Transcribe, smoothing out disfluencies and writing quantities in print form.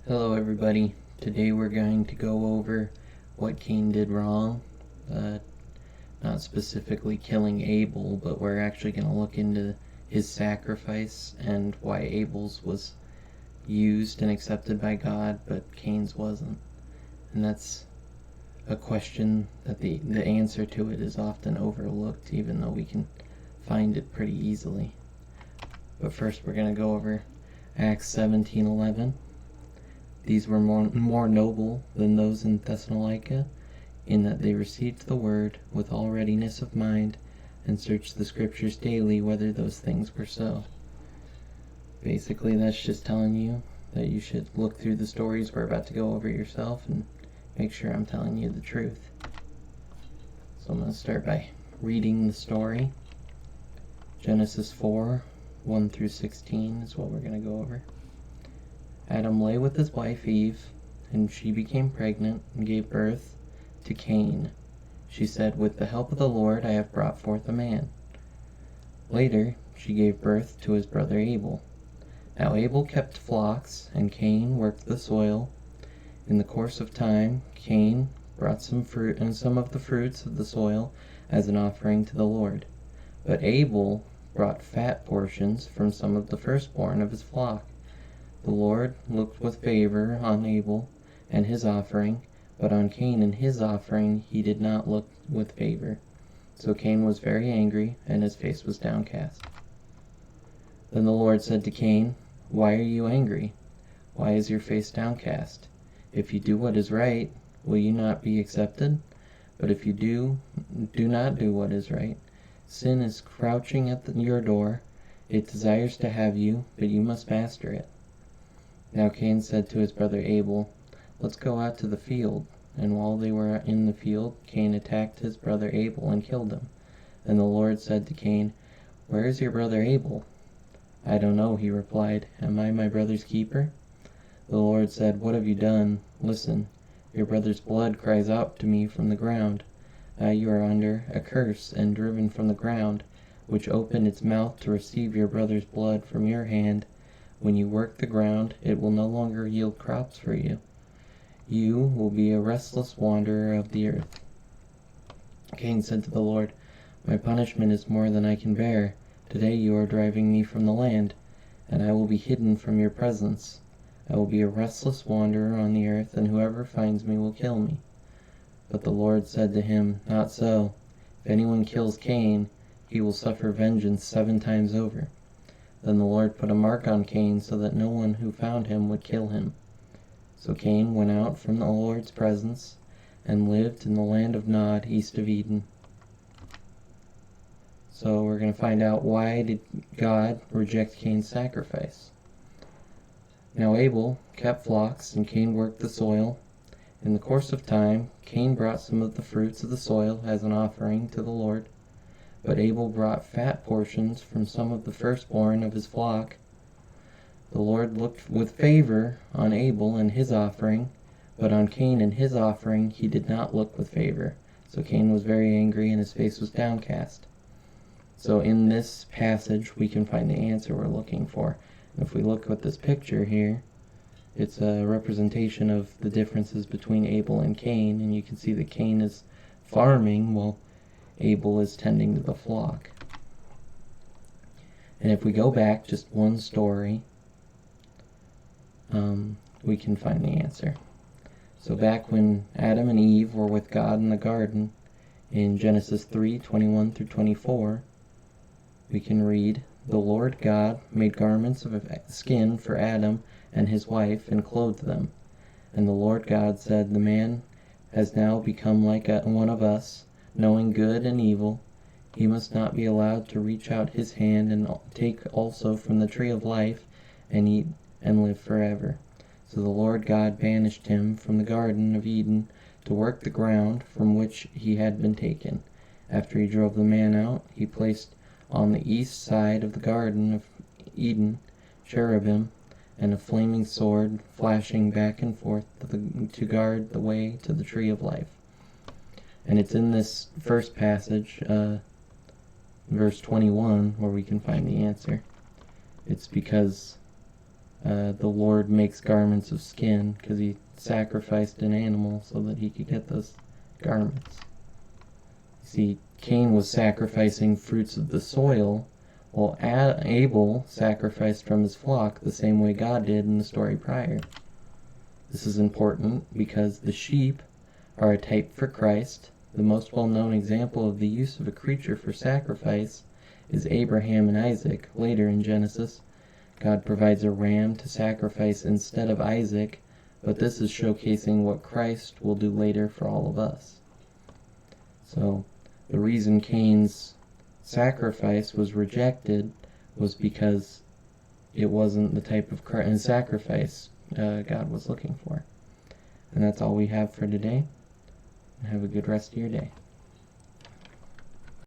Hello everybody. Today we're going to go over what Cain did wrong. Not specifically killing Abel, but we're actually going to look into his sacrifice and why Abel's was used and accepted by God, but Cain's wasn't. And that's a question that the answer to it is often overlooked, even though we can find it pretty easily. But first we're going to go over Acts 17:11. These were more noble than those in Thessalonica, in that they received the word with all readiness of mind, and searched the scriptures daily whether those things were so. Basically, that's just telling you that you should look through the stories we're about to go over yourself and make sure I'm telling you the truth. So I'm going to start by reading the story. Genesis 4:1 through 16 is what we're going to go over. Adam lay with his wife Eve, and she became pregnant and gave birth to Cain. She said, "With the help of the Lord I have brought forth a man." Later she gave birth to his brother Abel. Now Abel kept flocks, and Cain worked the soil. In the course of time, Cain brought some fruit and some of the fruits of the soil as an offering to the Lord. But Abel brought fat portions from some of the firstborn of his flock. The Lord looked with favor on Abel and his offering, but on Cain and his offering he did not look with favor. So Cain was very angry, and his face was downcast. Then the Lord said to Cain, "Why are you angry? Why is your face downcast? If you do what is right, will you not be accepted? But if you do not do what is right, sin is crouching at your door. It desires to have you, but you must master it." Now Cain said to his brother Abel, "Let's go out to the field." And while they were in the field, Cain attacked his brother Abel and killed him. And the Lord said to Cain, "Where is your brother Abel?" "I don't know," he replied. "Am I my brother's keeper?" The Lord said, "What have you done? Listen, your brother's blood cries out to me from the ground. Now you are under a curse and driven from the ground, which opened its mouth to receive your brother's blood from your hand. When you work the ground, it will no longer yield crops for you. You will be a restless wanderer of the earth." Cain said to the Lord, "My punishment is more than I can bear. Today you are driving me from the land, and I will be hidden from your presence. I will be a restless wanderer on the earth, and whoever finds me will kill me." But the Lord said to him, "Not so. If anyone kills Cain, he will suffer vengeance 7 times over." Then the Lord put a mark on Cain so that no one who found him would kill him. So Cain went out from the Lord's presence and lived in the land of Nod, east of Eden. So we're going to find out, why did God reject Cain's sacrifice? Now Abel kept flocks, and Cain worked the soil. In the course of time, Cain brought some of the fruits of the soil as an offering to the Lord. But Abel brought fat portions from some of the firstborn of his flock. The Lord looked with favor on Abel and his offering, but on Cain and his offering he did not look with favor. So Cain was very angry, and his face was downcast. So in this passage we can find the answer we're looking for. If we look at this picture here, it's a representation of the differences between Abel and Cain, and you can see that Cain is farming while Abel is tending to the flock. And if we go back just one story, we can find the answer. So back when Adam and Eve were with God in the garden, in Genesis 3:21 through 24, we can read, "The Lord God made garments of skin for Adam and his wife and clothed them. And the Lord God said, 'The man has now become like one of us, knowing good and evil. He must not be allowed to reach out his hand and take also from the tree of life and eat and live forever.' So the Lord God banished him from the Garden of Eden to work the ground from which he had been taken. After he drove the man out, he placed on the east side of the Garden of Eden cherubim and a flaming sword flashing back and forth to guard the way to the tree of life." And it's in this first passage, verse 21, where we can find the answer. It's because the Lord makes garments of skin, because he sacrificed an animal so that he could get those garments. See, Cain was sacrificing fruits of the soil, while Abel sacrificed from his flock the same way God did in the story prior. This is important because the sheep are a type for Christ. The most well-known example of the use of a creature for sacrifice is Abraham and Isaac. Later in Genesis, God provides a ram to sacrifice instead of Isaac, but this is showcasing what Christ will do later for all of us. So, the reason Cain's sacrifice was rejected was because it wasn't the type of sacrifice God was looking for. And that's all we have for today. Have a good rest of your day.